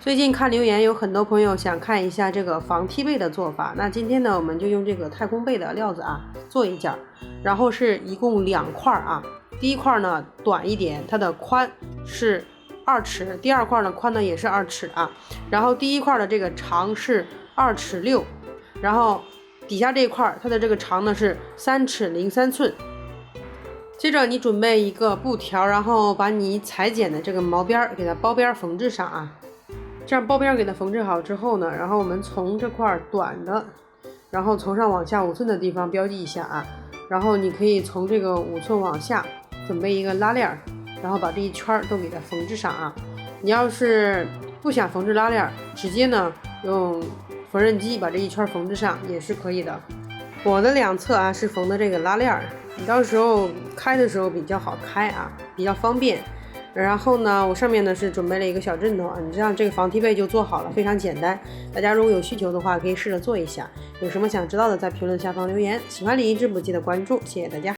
最近看留言，有很多朋友想看一下这个防踢被的做法。那今天呢，我们就用这个太空被的料子啊做一件，然后是一共2块啊。第一块呢短一点，它的宽是2尺，第二块呢宽呢也是2尺啊。然后第一块的这个长是2尺6，然后底下这一块它的这个长呢是3尺03寸。接着你准备一个布条，然后把你裁剪的这个毛边给它包边缝制上啊。这样包边给它缝制好之后呢，然后我们从这块短的，然后从上往下5寸的地方标记一下啊。然后你可以从这个5寸往下准备一个拉链，然后把这一圈都给它缝制上啊。你要是不想缝制拉链，直接呢用缝纫机把这一圈缝制上也是可以的。我的2侧啊是缝的这个拉链，你到时候开的时候比较好开啊，比较方便。然后呢，我上面呢是准备了一个小枕头啊，你这样这个防踢被就做好了，非常简单。大家如果有需求的话，可以试着做一下。有什么想知道的，在评论下方留言。喜欢李一之不记得关注，谢谢大家。